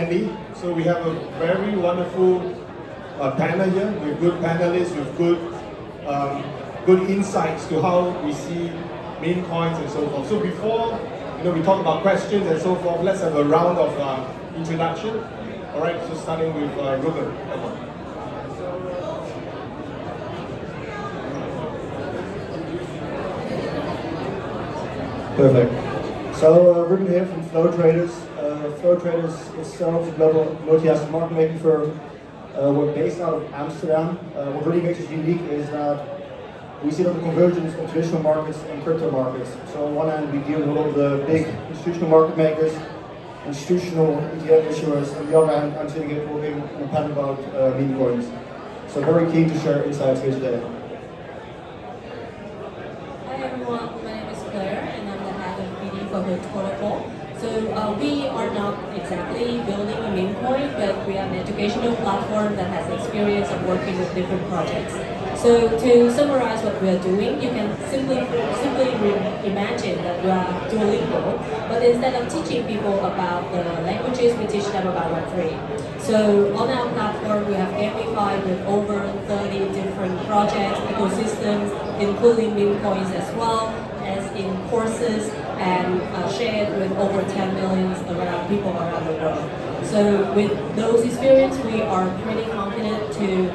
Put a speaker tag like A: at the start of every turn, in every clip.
A: Andy. So we have a very wonderful panel here with good panelists, with good insights to how we see meme coins and so forth. So before we talk about questions and so forth, let's have a round of introduction. All right, so starting with Ruben.
B: Perfect. So Ruben here from Flow Traders. Flow Traders itself is a global multi-asset market making firm. We're based out of Amsterdam. What really makes us unique is that we see the convergence of traditional markets and crypto markets. So on one hand, we deal with all of the big institutional market makers, institutional ETF issuers. On the other hand, I'm sitting here talking on a panel about meme coins. So very keen to share insights here today.
C: Hi everyone, my name is Claire and I'm the head of BD for Hood Protocol. So we are not exactly building a meme coin, but we are an educational platform that has experience of working with different projects. So to summarize what we are doing, you can simply imagine that we are Duolingo, but instead of teaching people about the languages, we teach them about Web3. So on our platform, we have gamified with over 30 different projects, ecosystems, including meme coins as well as in courses, and shared with over 10 million people around the world. So with those experiences, we are pretty confident to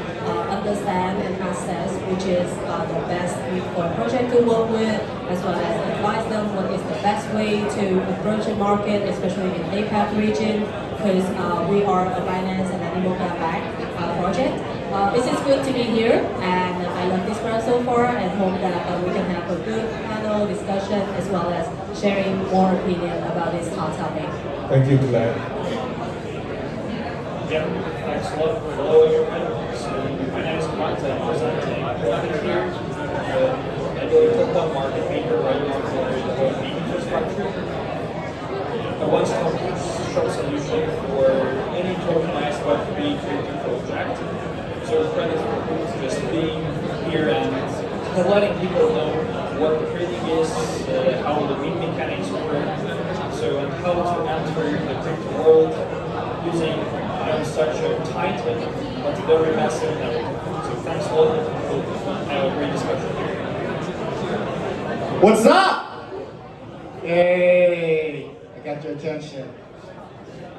C: understand and assess which is the best Bitcoin project to work with, as well as advise them what is the best way to approach the market, especially in the APAC region, because we are a Binance and Memecoin-backed project. It is good to be here, and I love this crowd so far, and hope that we can have a good panel discussion as well as sharing more opinion about this hot topic.
A: Thank you, Claire.
D: Yeah, thanks a lot. Hello everyone. So my name is Mark. I'm presenting Volatility here. I do a crypto market maker right now for the infrastructure. A one-stop shop solution for any tokenized Web3 crypto project. So the credit is just being here and letting people know what the trading is, how the meme mechanics work, so and how to enter the crypto world using such a titan but very massive network. So thanks a lot for have a great discussion here.
B: What's up? Hey, I got your attention.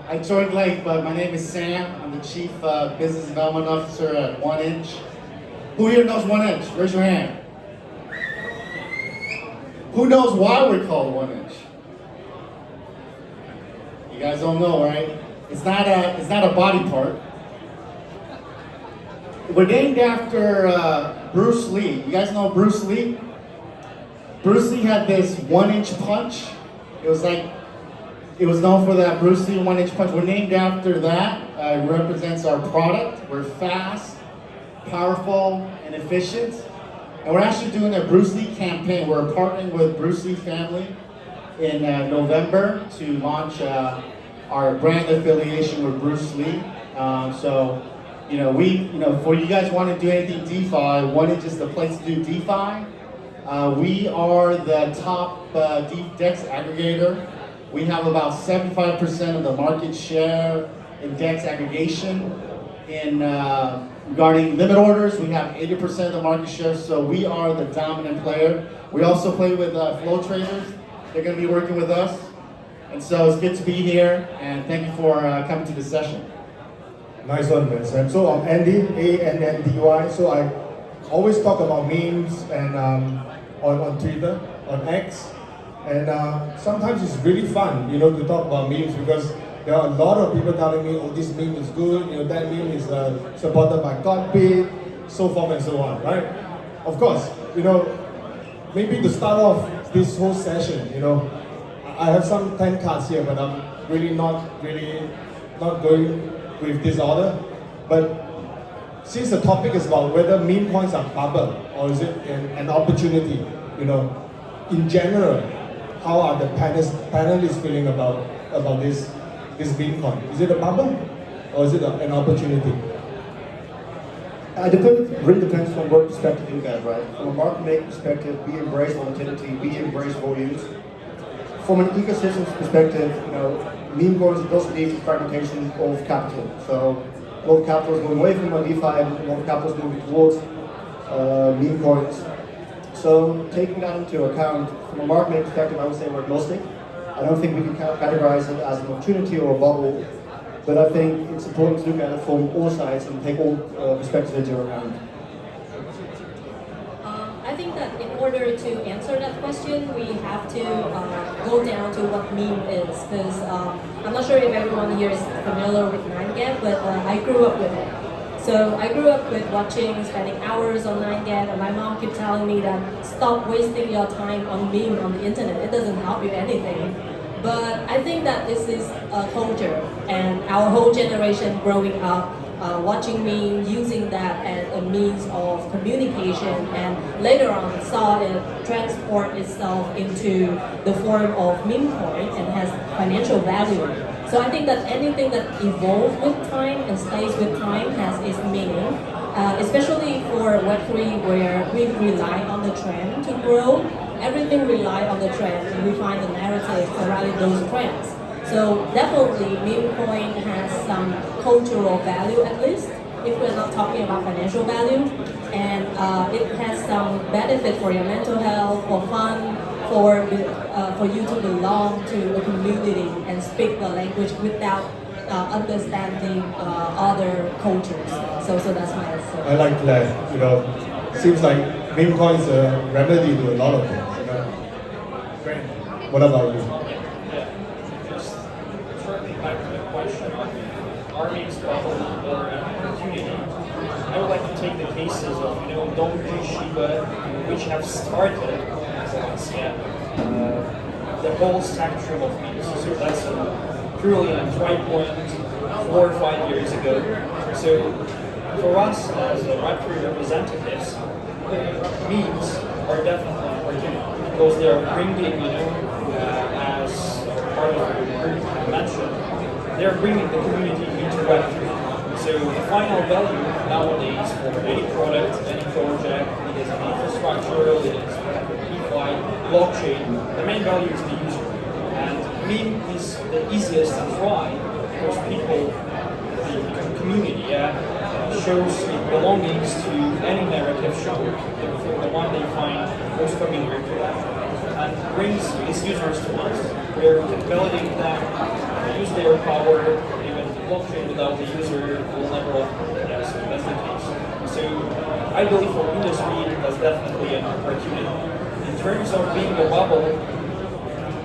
B: I joined late, but my name is Sam. I'm the Chief Business Development Officer at 1inch. Who here knows 1inch? Raise your hand. Who knows why we're called 1inch? You guys don't know, right? It's not a body part. We're named after Bruce Lee. You guys know Bruce Lee? Bruce Lee had this 1inch punch. It was known for that Bruce Lee 1inch punch. We're named after that. It represents our product. We're fast, powerful, and efficient. And we're actually doing a Bruce Lee campaign. We're partnering with Bruce Lee family in November to launch our brand affiliation with Bruce Lee. So, for you guys want to do anything DeFi, 1inch is the place to do DeFi. We are the top DEX aggregator. We have about 75% of the market share in DEX aggregation. Regarding limit orders, we have 80% of the market share, so we are the dominant player. We also play with Flow Traders. They're going to be working with us. And so it's good to be here, and thank you for coming to this session.
A: Nice one, man, Sam. So I'm Andy, A-N-N-D-Y. So I always talk about memes and on Twitter, on X. And sometimes it's really fun, to talk about memes because there are a lot of people telling me, oh, this meme is good, that meme is supported by Godbit, so forth and so on, right? Of course, maybe to start off this whole session, I have some 10 cards here, but I'm really not going with this order. But since the topic is about whether meme coins are bubble or is it an opportunity, in general, how are the panelists feeling about this meme coin? Is it a bubble or is it an opportunity?
B: It really depends on what perspective you got, right? From a market making perspective, we embrace volatility, we embrace volumes. From an ecosystem perspective, meme coins does lead to fragmentation of capital. So a lot of capital is going away from DeFi, and a lot of capital is moving towards meme coins. So taking that into account, from a market perspective, I would say we're agnostic. I don't think we can categorize it as an opportunity or a bubble, but I think it's important to look at it from all sides and take all perspectives into account.
C: I think that in order to answer that question, we have to go down to what meme is, because I'm not sure if everyone here is familiar with 9gag, but I grew up with it. So I grew up with spending hours on 9gag, and my mom kept telling me that stop wasting your time on meme on the internet. It doesn't help you anything. But I think that this is a culture, and our whole generation growing up watching meme, using that as a means of communication, and later on saw it transport itself into the form of meme coin and has financial value. So I think that anything that evolves with time and stays with time has its meaning, especially for Web3 where we rely on the trend to grow. Everything rely on the trend, and we find the narrative around those trends. So definitely meme coin has some cultural value, at least, if we're not talking about financial value. And it has some benefit for your mental health, for fun, for you to belong to a community and speak the language without understanding other cultures. So that's my answer.
A: I like that, seems like meme coin is a remedy to a lot of things, Great. What about you?
D: Back to the question on are memes bubble or an opportunity, I would like to take the cases of Donkey, Shiba, which have started the whole spectrum of memes. So that's purely a try point 4 or 5 years ago. So for us as Web3 representatives, memes are definitely an opportunity because they are bringing, as part of the group mentioned, they're bringing the community into Web3. So the final value nowadays for any product, any project, it is an infrastructure, it is DeFi, blockchain, the main value is the user. And meme is the easiest to try because people, the community, shows belongings to any narrative show, the one they find most familiar to them, and brings these users to us, where we can validate them, use their power, even blockchain without the user will never operate. Yes, that's the case. So I believe for industry that's definitely an opportunity. In terms of being a bubble,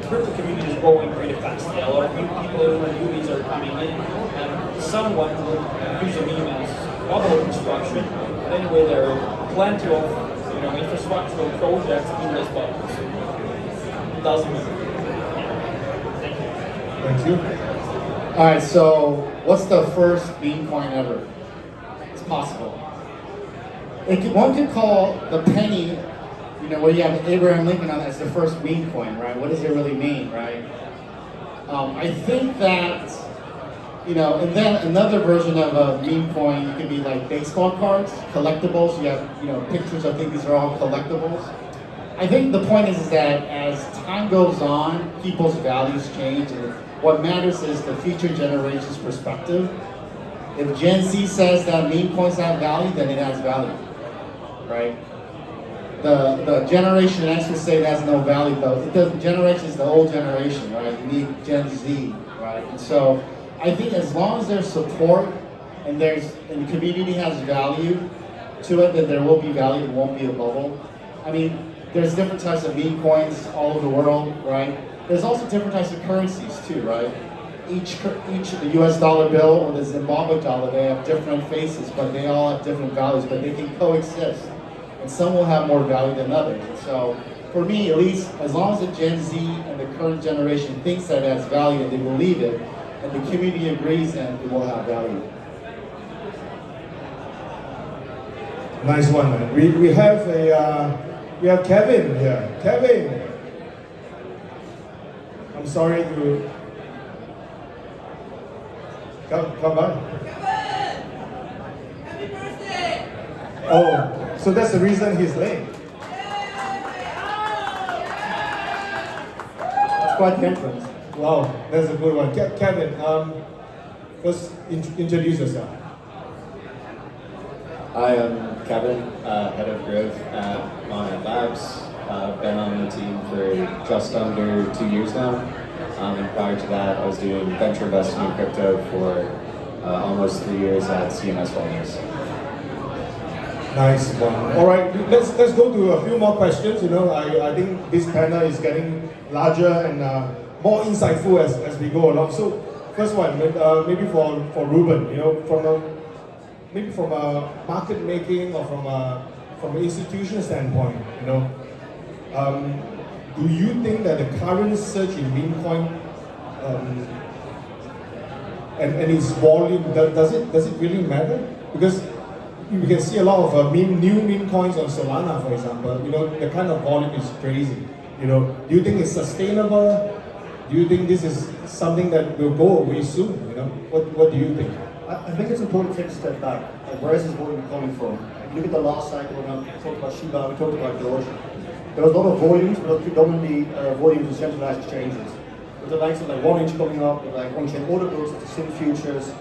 D: crypto community is growing pretty fast. A lot of new people, newbies are coming in, and someone will use a meme as bubble construction. But anyway, there are plenty of infrastructural projects in this bubble. So it doesn't matter.
A: Thank you.
B: All right, so what's the first meme coin ever? It's possible. One could call the penny, where you have Abraham Lincoln on it, as the first meme coin, right? What does it really mean, right? I think that, and then another version of a meme coin, you could be like baseball cards, collectibles. You have, pictures. I think these are all collectibles. I think the point is that as time goes on, people's values change, and what matters is the future generation's perspective. If Gen Z says that meme coins have value, then it has value, right? The Generation X would say it has no value, though. Generation is the old generation, right? You need Gen Z, right? And so I think as long as there's support and the community has value to it, then there will be value. It won't be a bubble. I mean, there's different types of meme coins all over the world, right? There's also different types of currencies too, right? Each the US dollar bill or the Zimbabwe dollar, they have different faces, but they all have different values, but they can coexist. And some will have more value than others. And so for me, at least, as long as the Gen Z and the current generation thinks that it has value and they believe it, and the community agrees, then it will have value.
A: Nice one, man. We have Kevin here. Kevin, I'm sorry to come by.
E: Happy birthday!
A: Oh, so that's the reason he's late.
B: It's quite the entrance.
A: Wow, that's a good one. Kevin, first introduce yourself.
E: Hi, I'm Kevin, head of growth at Monet Labs. Been on the team for just under 2 years now. And prior to that, I was doing venture investing in crypto for almost 3 years at CMS Holdings.
A: Nice one. All right, let's go to a few more questions. You know, I think this panel is getting larger and more insightful as we go along. So, first one, maybe for Ruben, you know, from a market making or from an institutional standpoint, you know, do you think that the current surge in Memecoin and its volume does it really matter? Because you can see a lot of new meme coins on Solana, for example. You know, the kind of volume is crazy. You know, do you think it's sustainable? Do you think this is something that will go away soon? You know, what do you think?
F: I think it's important to take a step back. Like, where is this volume coming from? If you look at the last cycle, when we talked about Shiba, we talked about Doge. There was a lot of volumes, but predominantly volumes in centralized exchanges. With the likes of like 1inch coming up, with like on-chain order books, the SIM futures,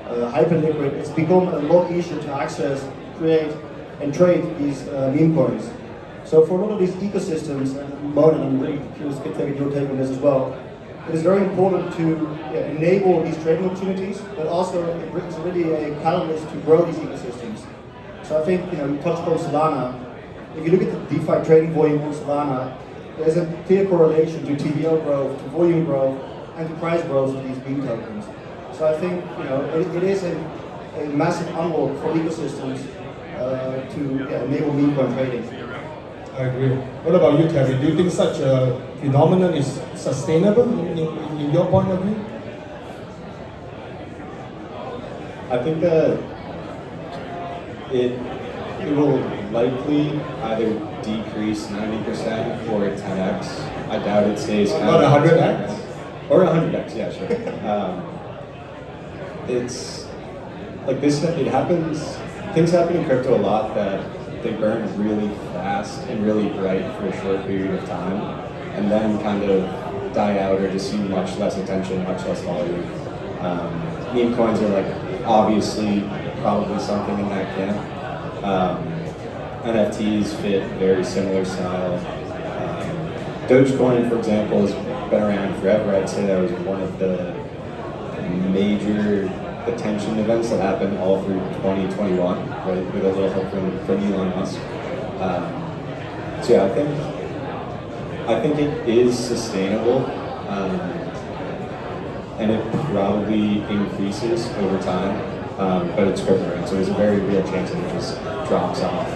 F: hyperliquid, it's become a lot easier to access, create, and trade these meme coins. So for a lot of these ecosystems, and Mona, I'm really curious to get your take on this as well, it is very important to enable these trading opportunities, but also it's really a catalyst to grow these ecosystems. So I think, you know, you touched on Solana. If you look at the DeFi trading volume on Solana, there's a clear correlation to TVL growth, to volume growth, and to price growth of these meme tokens. So I think, you know, it is a massive unlock for ecosystems to enable meme coin trading.
A: I agree. What about you, Kevin? Do you think such a phenomenon is sustainable in your point of view?
E: I think that it will likely either decrease 90% or 10x. I doubt it stays kind
A: About
E: of
A: 100x?
E: Or 100x, yeah, sure. It's like this, it happens, things happen in crypto a lot that they burn really fast and really bright for a short period of time, and then kind of die out or just see much less attention, much less volume. Meme coins are like obviously probably something in that camp. NFTs fit very similar style. Dogecoin, for example, has been around forever. I'd say that was one of the major attention events that happened all through 2021, right, with a little help from Elon Musk. So yeah, I think it is sustainable, and it probably increases over time, but it's crypto, right? So there's a very real chance that it just drops off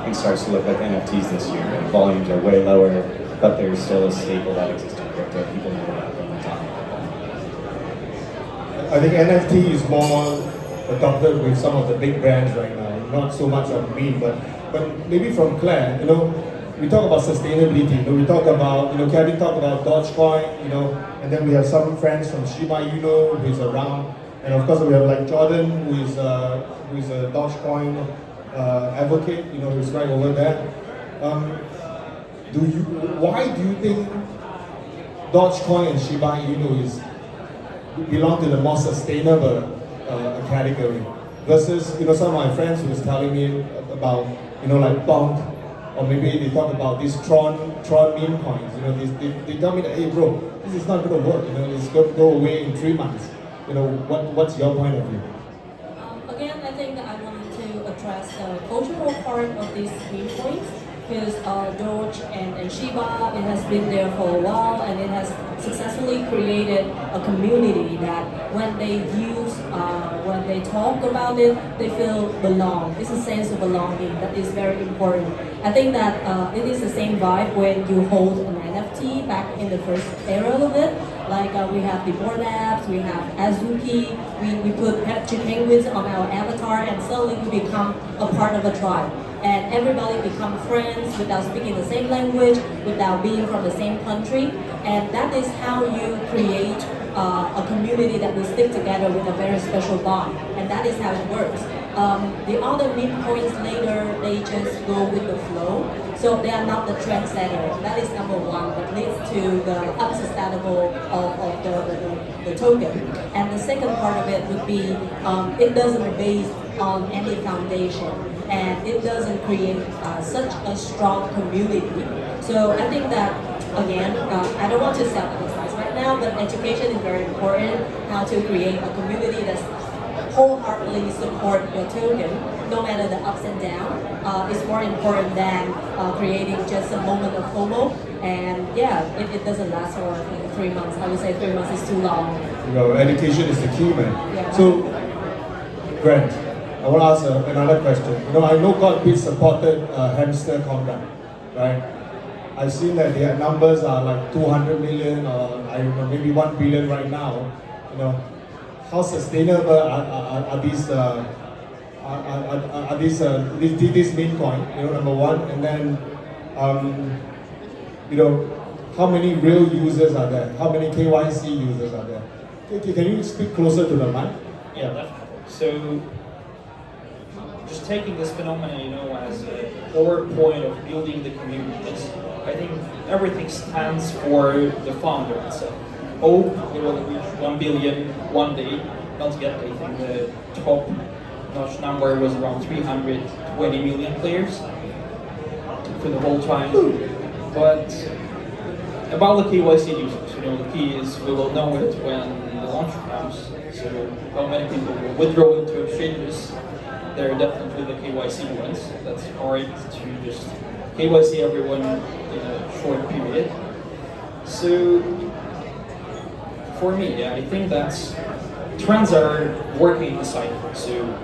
E: and starts to look like NFTs this year, and volumes are way lower, but there's still a staple that exists in crypto. People know about them and talk about them.
A: I think NFT is more adopted with some of the big brands right now, not so much on meme, but maybe from Claire, you know, we talk about sustainability, you know, we talk about, you know, Kevin talked about Dogecoin, you know, and then we have some friends from Shiba Inu who is around, and of course we have like Jordan who is a Dogecoin advocate, you know, who's right over there. Why do you think Dogecoin and Shiba Inu belong to the more sustainable category versus, you know, some of my friends who was telling me about, you know, like Bonk, or maybe they talk about these Tron meme coins, you know, they tell me that, hey bro, this is not going to work, you know, it's going to go away in 3 months. You know, what's your point of view?
C: Again, I think that I wanted to address the cultural part of these meme coins, because Doge and Shiba, it has been there for a while, and it has successfully created a community that when they when they talk about it, they feel belong. It's a sense of belonging that is very important. I think that it is the same vibe when you hold an NFT back in the first era of it. Like we have the board apps, we have Azuki, we put Pepsi penguins on our avatar, and suddenly we become a part of a tribe. And everybody become friends without speaking the same language, without being from the same country. And that is how you create a community that will stick together with a very special bond. And that is how it works. The other meme coins later, they just go with the flow. So they are not the trendsetter. That is number one, that leads to the unsustainable of the token. And the second part of it would be it doesn't base on any foundation, and it doesn't create such a strong community. So I think that, again, I don't want to self-advertise right now, but education is very important, how to create a community that's wholeheartedly support your token, no matter the ups and downs. It's more important than creating just a moment of FOMO. And yeah, it doesn't last for like 3 months. I would say 3 months is too long.
A: You know, education is the key, man.
C: Yeah.
A: So, Grant, I want to ask another question. You know, I know Godbit supported hamster conduct, right? I've seen that their numbers are like 200 million or I don't know, maybe 1 billion right now. You know, how sustainable are these this meme coin? You know, number one, and then you know, how many real users are there? How many KYC users are there? Can you speak closer to the mic?
D: Yeah, definitely. So, just taking this phenomenon, you know, as a core point of building the communities, I think everything stands for the founder itself. Hope it will reach 1 billion one day, not yet. I think the top notch number was around 320 million players for the whole time. But about the KYC users, you know, the key is we will know it when the launch comes. So how many people will withdraw into exchanges? They're definitely the KYC ones. That's hard to just KYC everyone in a short period. So for me, yeah, I think that's trends are working in the cycle. So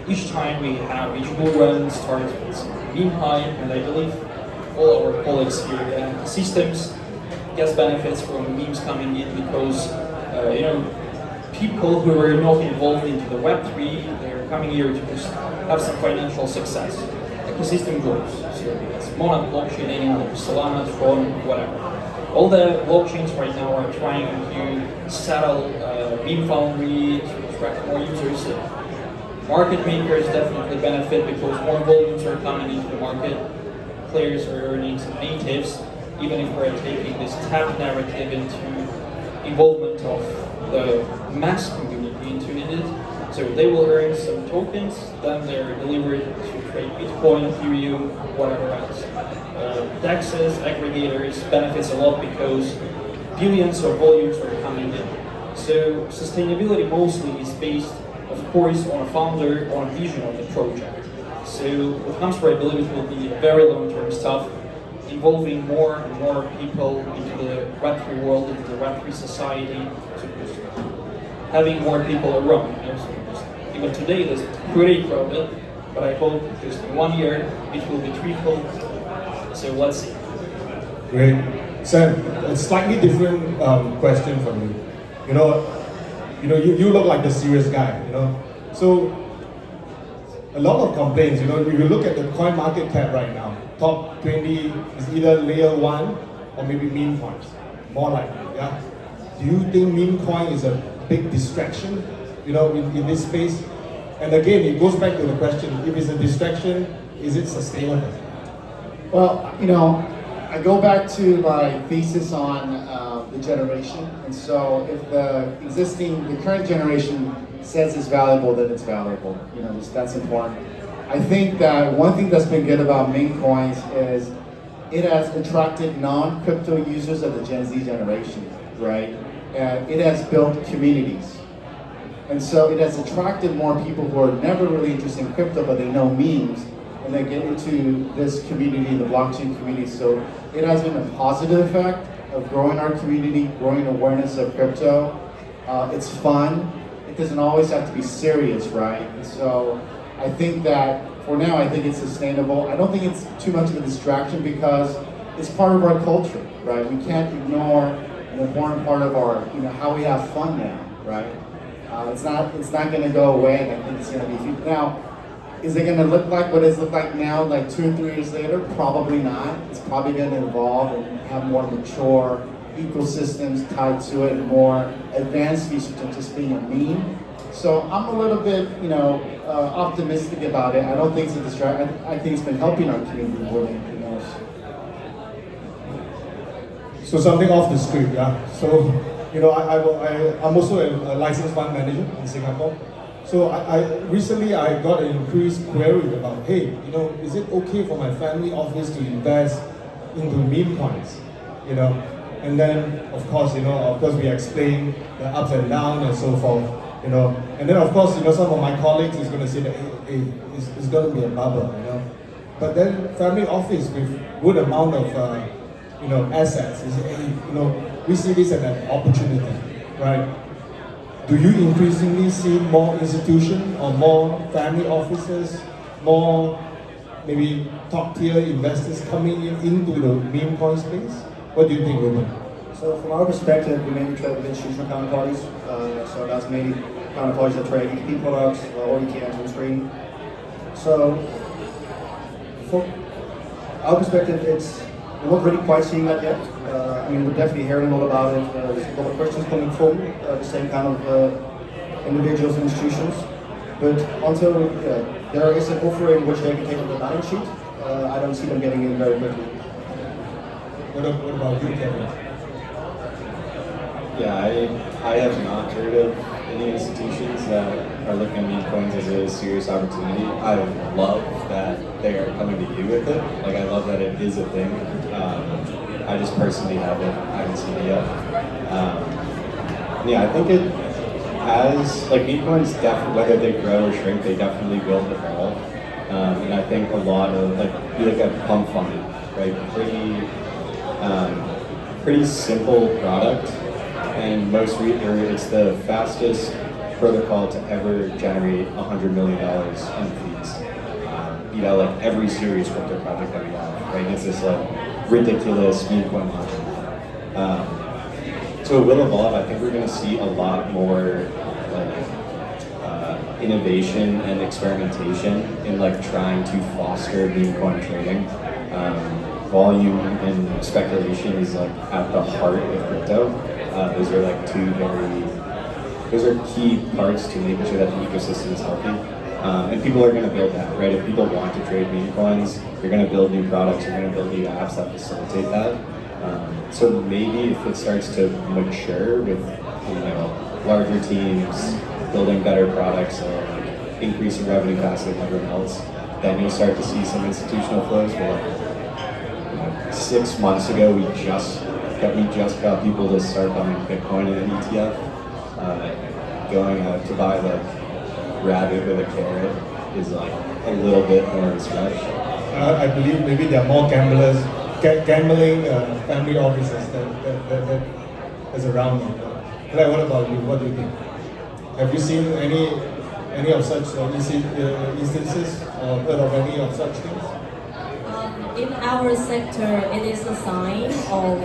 D: each time we have each bull run starts with some meme hype, and I believe all our colleagues here at the systems get benefits from memes coming in because you know, people who are not involved into the Web3, they're coming here to just have some financial success. Ecosystem grows. So it's Monad blockchain anymore, Solana, Tron, whatever. All the blockchains right now are trying to settle meme foundry to attract more users. Market makers definitely benefit because more volumes are coming into the market. Players are earning some natives, even if we're taking this tap narrative into involvement of the mass community into it. So they will earn some tokens, then they're delivered to trade Bitcoin, Ethereum, whatever else. DEXs, aggregators benefits a lot because billions of volumes are coming in. So sustainability mostly is based, of course, on a founder, on a vision of the project. So with Hamster, I believe it will be very long-term stuff, involving more and more people into the Web3 world, into the Web3 society, so just having more people around. You know, so even today, it is pretty crowded, but I hope just in 1 year it will be tripled. So let's see.
A: Great. Sam, a slightly different question from you. You know, you look like the serious guy, you know. So a lot of complaints, you know, if you look at the coin market cap right now, top 20 is either layer 1 or maybe meme coins, more likely, yeah? Do you think meme coin is a big distraction, you know, in this space? And again, it goes back to the question, if it's a distraction, is it sustainable?
B: Well, you know, I go back to my thesis on the generation, and so if the current generation says it's valuable, then it's valuable. You know, that's important. I think that one thing that's been good about meme coins is it has attracted non-crypto users of the Gen Z generation, right? And it has built communities. And so it has attracted more people who are never really interested in crypto, but they know memes, and they get into this community, the blockchain community. So it has been a positive effect of growing our community, growing awareness of crypto. It's fun. It doesn't always have to be serious, right? And so I think that for now, I think it's sustainable. I don't think it's too much of a distraction because it's part of our culture, right? We can't ignore an important part of our, you know, how we have fun now, right? It's not going to go away. I think it's going to be now. Is it going to look like what it's looked like now, like 2 or 3 years later? Probably not. It's probably going to evolve and have more mature ecosystems tied to it, more advanced features than just being a meme. So I'm a little bit, optimistic about it. I don't think it's a distraction. I think it's been helping our community more than anything else.
A: So something off the script, yeah. So, I'm also a licensed fund manager in Singapore. So recently I got an increased query about, hey, is it okay for my family office to invest into meme coins? And then of course we explain the ups and downs and so forth. And then of course some of my colleagues is going to say that hey, it's going to be a bubble. But then family office with good amount of assets is we see this as an opportunity, right? Do you increasingly see more institutions or more family offices, more maybe top tier investors coming into the meme coin space? What do you think, Ruben?
F: So from our perspective, we mainly trade with institutional counterparties. So that's mainly counterparties that trade ETP products or ETNs on screen. So from our perspective, we're not really quite seeing that yet. We're definitely hearing a lot about it. There's a lot of questions coming from the same kind of individuals and institutions. But until there is an offering which they can take on the balance sheet, I don't see them getting in very quickly.
A: What about you, Kevin?
E: Yeah, I have not heard of any institutions that are looking at meme coins as a serious opportunity. I love that they are coming to you with it. Like, I love that it is a thing. I just personally haven't seen it yet. I think it has, like, meme coins, definitely, whether they grow or shrink, they definitely will evolve. And I think a lot of, like, you look at pump funding, right? Pretty simple product, and it's the fastest protocol to ever generate $100 million in fees. Like every serious crypto project that we have, right? It's this like ridiculous meme coin launch. So it will evolve. I think we're going to see a lot more innovation and experimentation in like trying to foster meme coin trading. Volume and speculation is like at the heart of crypto. Those are key parts to making sure that the ecosystem is healthy. And people are going to build that, right? If people want to trade meme coins, you're going to build new products, you're going to build new apps that facilitate that. So maybe if it starts to mature with larger teams building better products or like increasing revenue faster than everyone else, then you'll start to see some institutional flows. But 6 months ago, we just got people to start buying Bitcoin in an ETF. Going out to buy like rabbit with a carrot is like a little bit more of a stretch.
A: I believe maybe there are more gambling family offices that is around now. Like, what about you? What do you think? Have you seen any of such instances or heard of any of such things?
C: In our sector, it is a sign of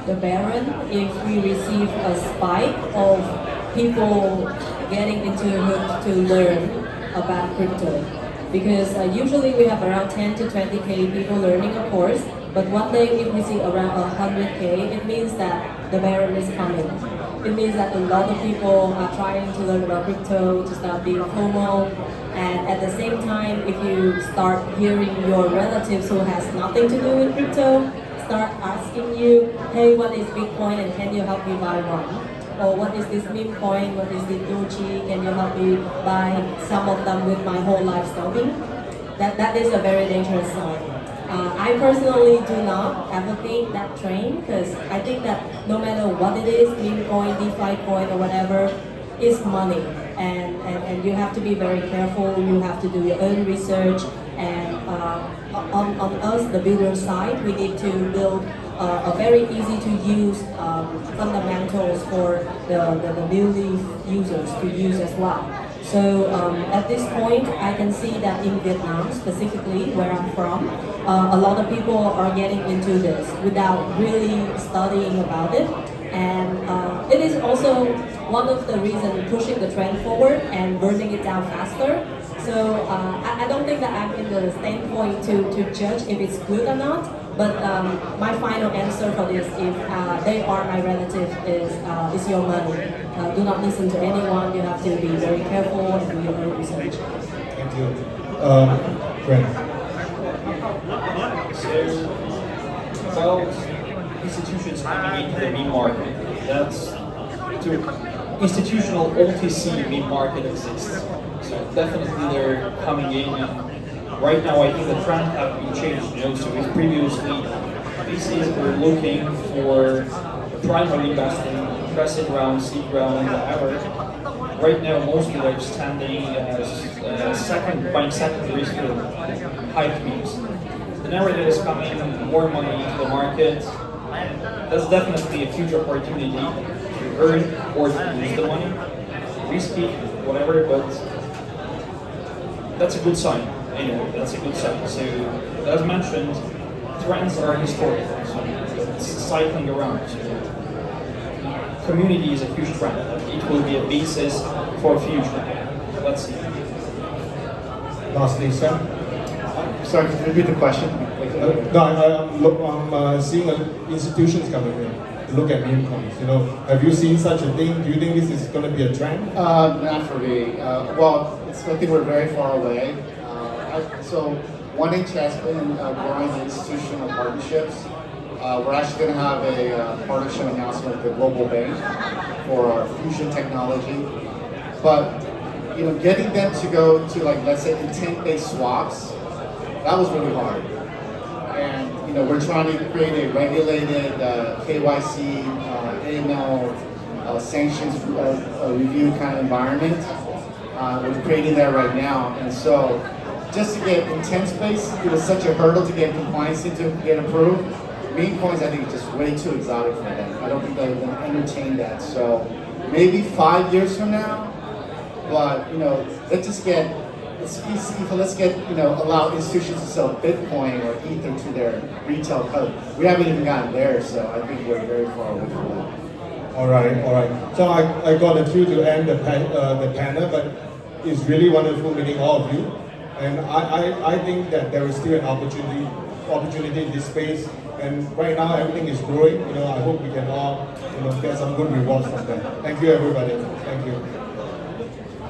C: the baron if we receive a spike of people getting into it to learn about crypto. Because usually we have around 10 to 20K people learning a course, but one day if we see around 100K, it means that the baron is coming. It means that a lot of people are trying to learn about crypto, to start being FOMO, and at the same time, if you start hearing your relatives who has nothing to do with crypto, start asking you, hey, what is Bitcoin and can you help me buy one? Or what is this meme coin, what is this Doji, can you help me buy some of them with my whole life saving? That is a very dangerous sign. I personally do not advocate that train because I think that no matter what it is, meme coin, DeFi coin or whatever, it's money. And you have to be very careful, you have to do your own research, and on us, the builder side, we need to build a very easy to use fundamentals for the newly users to use as well. So at this point, I can see that in Vietnam, specifically where I'm from, a lot of people are getting into this without really studying about it. And it is also one of the reasons pushing the trend forward and burning it down faster. So I don't think that I'm in the standpoint to judge if it's good or not. But my final answer for this, if they are my relative, is your money. do not listen to anyone. You have to be very careful and do your own research.
A: Thank you. Brent.
D: So, about institutions coming into the meme market, that's to institutional OTC meme market exists. So definitely they're coming in, and right now I think the trend have been changed. So if previously VCs were looking for primary investing, crescent round, seed round, whatever. Right now, mostly they're standing as buying secondaries for hype memes. The narrative is coming, more money into the market. That's definitely a huge opportunity to earn or to lose the money. Risky, whatever, but that's a good sign. That's a good sign. So, as mentioned, trends are historical, so it's cycling around. So, community is a huge trend. It will be a basis for future. Let's see.
A: Lastly, Sam.
B: Sorry, could you repeat the question?
A: I'm seeing institutions coming in to look at meme coins. Have you seen such a thing? Do you think this is going to be a trend?
B: Not for me. Well, I think we're very far away. So 1H has been growing the institutional partnerships. We're actually going to have a partnership announcement with the Global Bank for our fusion technology. But getting them to go to let's say intent-based swaps, that was really hard. And we're trying to create a regulated KYC, AML, sanctions review kind of environment. We're creating that right now, and so just to get intent-based, it was such a hurdle to get compliance to get approved. Meme coins, I think, is just way too exotic for them. I don't think they're going to entertain that. So maybe 5 years from now, but let's get allow institutions to sell Bitcoin or Ether to their retail customers. We haven't even gotten there, so I think we're very far away from that.
A: All right. So I got a few to end the panel, but it's really wonderful meeting all of you. And I think that there is still an opportunity in this space. And right now everything is growing. I hope we can all get some good rewards from that. Thank you, everybody. Thank you.